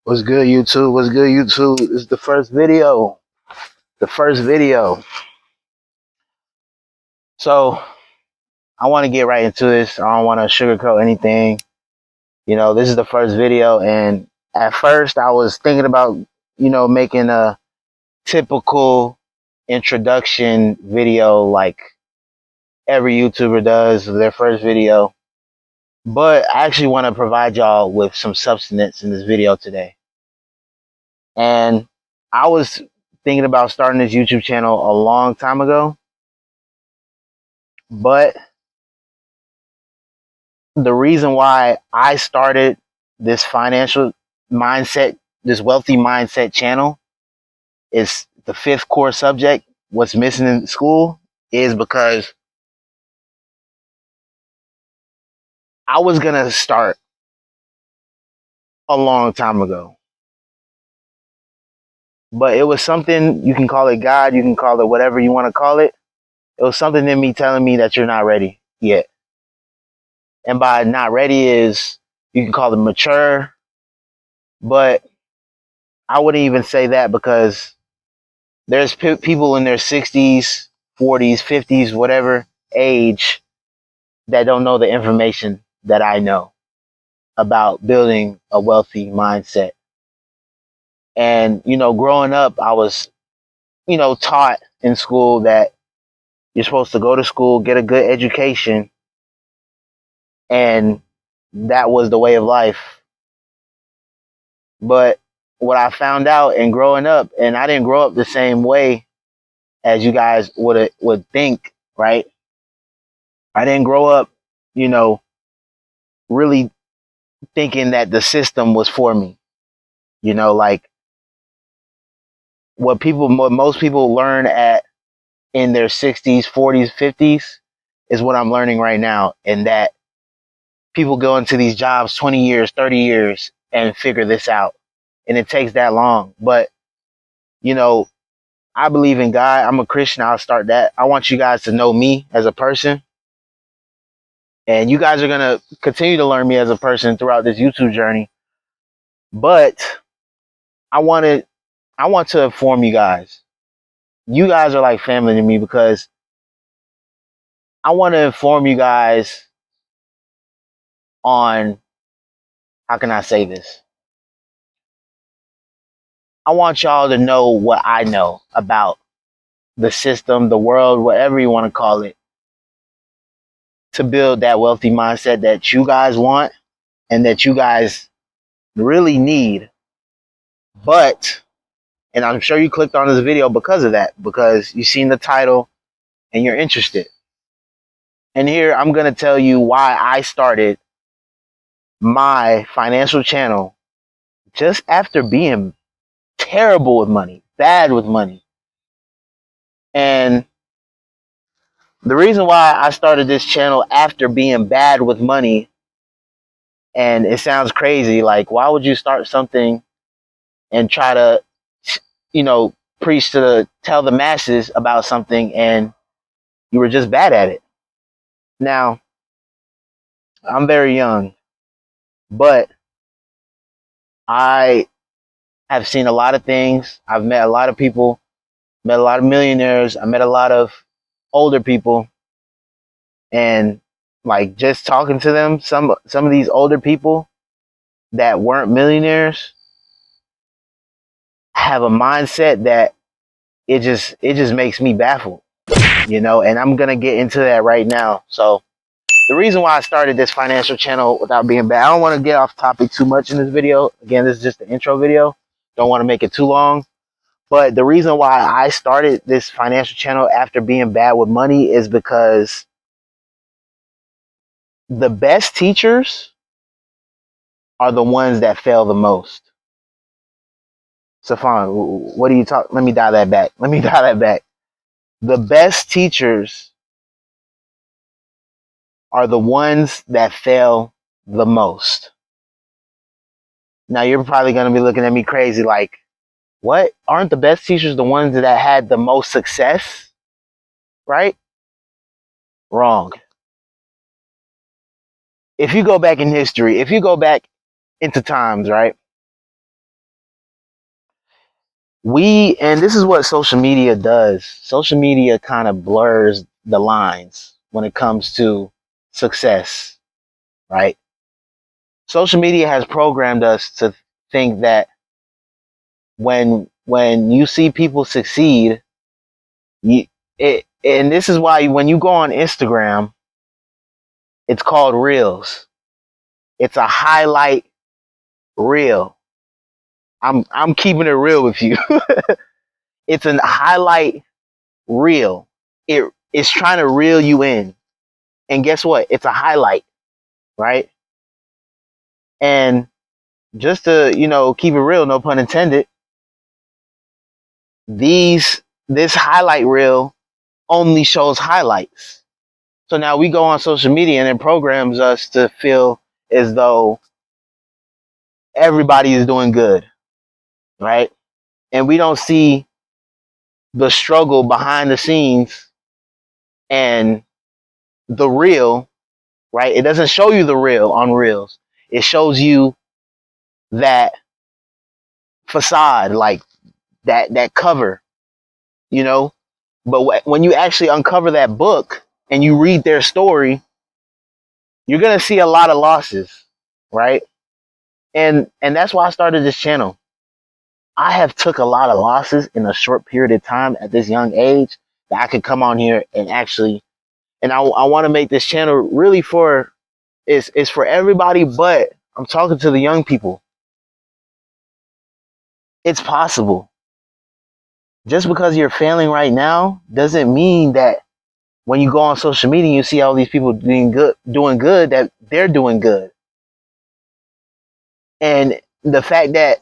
What's good, YouTube? What's good, YouTube? This is the first video. The first video. So, I want to get right into this. I don't want to sugarcoat anything. This is the first video. And at first, I was thinking about, making a typical introduction video like every YouTuber does for their first video. But I actually want to provide y'all with some substance in this video today. And I was thinking about starting this YouTube channel a long time ago, but the reason why I started this financial mindset, this wealthy mindset channel, is the fifth core subject. What's missing in school is because I was going to start a long time ago. But it was something, you can call it God, you can call it whatever you want to call it. It was something in me telling me that you're not ready yet. And by not ready is, you can call it mature, but I wouldn't even say that because there's people in their 60s, 40s, 50s, whatever age that don't know the information that I know about building a wealthy mindset. And, growing up, I was, taught in school that you're supposed to go to school, get a good education, and that was the way of life. But what I found out in growing up, and I didn't grow up the same way as you guys would think, right? I didn't grow up, really thinking that the system was for me. Like what most people learn in their 60s, 40s, 50s is what I'm learning right now. And that people go into these jobs 20 years, 30 years and figure this out. And it takes that long. But, I believe in God. I'm a Christian. I'll start that. I want you guys to know me as a person. And you guys are going to continue to learn me as a person throughout this YouTube journey. But I want to inform you guys. You guys are like family to me because I want to inform you guys on, how can I say this? I want y'all to know what I know about the system, the world, whatever you want to call it, to build that wealthy mindset that you guys want and that you guys really need. But, and I'm sure you clicked on this video because of that, because you've seen the title and you're interested. And here I'm going to tell you why I started my financial channel just after being terrible with money, bad with money. And the reason why I started this channel after being bad with money, and it sounds crazy, like why would you start something and try to, preach tell the masses about something and you were just bad at it? Now, I'm very young, but I have seen a lot of things. I've met a lot of people, met a lot of millionaires. I met a lot of older people, and like just talking to them, some of these older people that weren't millionaires have a mindset that it just makes me baffled, and I'm going to get into that right now. So the reason why I started this financial channel without being bad, I don't want to get off topic too much in this video. Again, this is just the intro video. Don't want to make it too long. But the reason why I started this financial channel after being bad with money is because the best teachers are the ones that fail the most. Safan, what do you talk? Let me dial that back. The best teachers are the ones that fail the most. Now you're probably going to be looking at me crazy like, what? Aren't the best teachers the ones that had the most success? Right? Wrong. If you go back in history, if you go back into times, right? and this is what social media does. Social media kind of blurs the lines when it comes to success, right? Social media has programmed us to think that when you see people succeed, and this is why when you go on Instagram, it's called Reels. It's a highlight reel. I'm keeping it real with you. It's a highlight reel. It's trying to reel you in. And guess what? It's a highlight, right? And just to, keep it real, no pun intended, this highlight reel only shows highlights. So now we go on social media and it programs us to feel as though everybody is doing good, right? And we don't see the struggle behind the scenes and the real, right? It doesn't show you the real on Reels. It shows you that facade, like that cover, you know. But when you actually uncover that book and you read their story, you're gonna see a lot of losses, right? And that's why I started this channel. I have took a lot of losses in a short period of time at this young age that I could come on here and actually, and I want to make this channel really for, it's for everybody, but I'm talking to the young people. It's possible. Just because you're failing right now doesn't mean that when you go on social media and you see all these people doing good, that they're doing good. And the fact that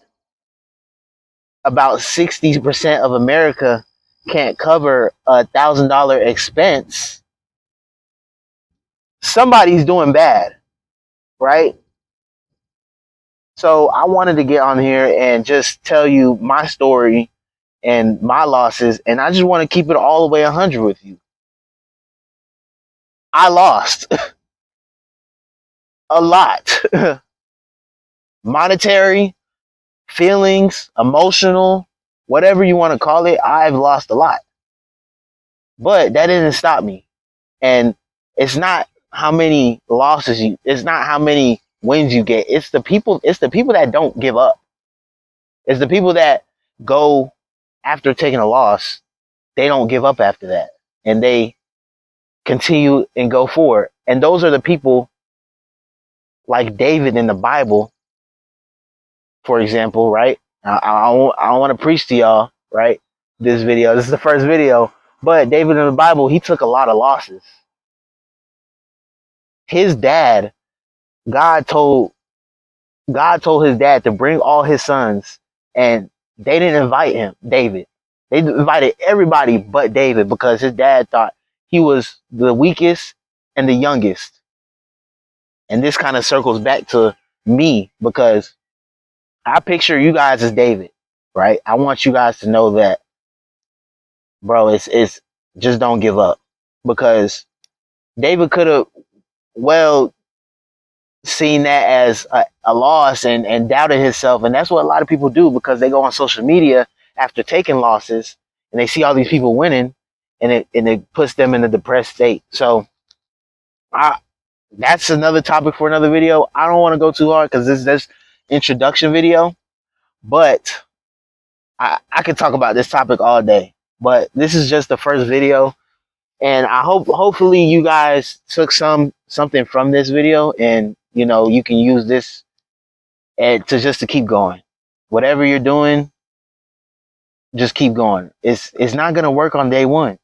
about 60% of America can't cover $1,000 expense, somebody's doing bad, right? So I wanted to get on here and just tell you my story and my losses, and I just want to keep it all the way 100 with you. I lost a lot. Monetary, feelings, emotional, whatever you want to call it, I've lost a lot. But that didn't stop me. And it's not how many losses it's not how many wins you get. It's the people that don't give up. It's the people that go after taking a loss, they don't give up after that. And they continue and go forward. And those are the people like David in the Bible, for example, right? I don't want to preach to y'all, right? This is the first video. But David in the Bible, he took a lot of losses. His dad, God told his dad to bring all his sons, and they didn't invite him, David. They invited everybody but David because his dad thought he was the weakest and the youngest. And this kind of circles back to me because I picture you guys as David, right? I want you guys to know that, bro, it's just don't give up, because David could have well seen that as a loss and doubted himself. And that's what a lot of people do, because they go on social media after taking losses and they see all these people winning, and it puts them in a depressed state. So that's another topic for another video. I don't want to go too hard because this introduction video, but I could talk about this topic all day. But this is just the first video, and I hopefully you guys took something from this video, and you can use this and to keep going. Whatever you're doing, just keep going. It's not gonna work on day one.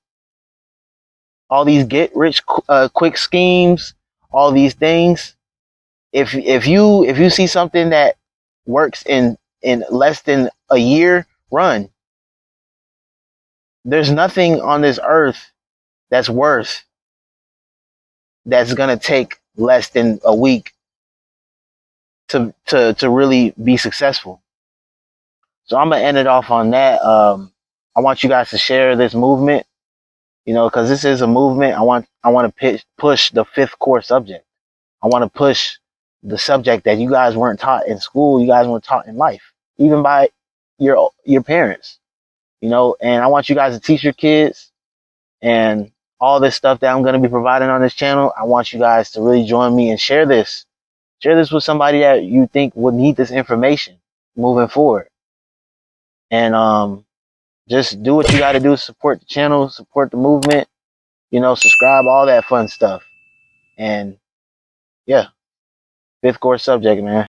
All these get rich quick schemes, all these things. If you see something that works in less than a year, run. There's nothing on this earth that's gonna take less than a week to really be successful. So I'm gonna end it off on that. I want you guys to share this movement, because this is a movement. I want to push the 5th core subject. I want to push the subject that you guys weren't taught in school, you guys weren't taught in life, even by your parents. you know, and I want you guys to teach your kids, and all this stuff that I'm going to be providing on this channel. I want you guys to really join me and share this. Share this with somebody that you think would need this information moving forward. And just do what you got to do. Support the channel, support the movement, you know, subscribe, all that fun stuff. And yeah, fifth course subject, man.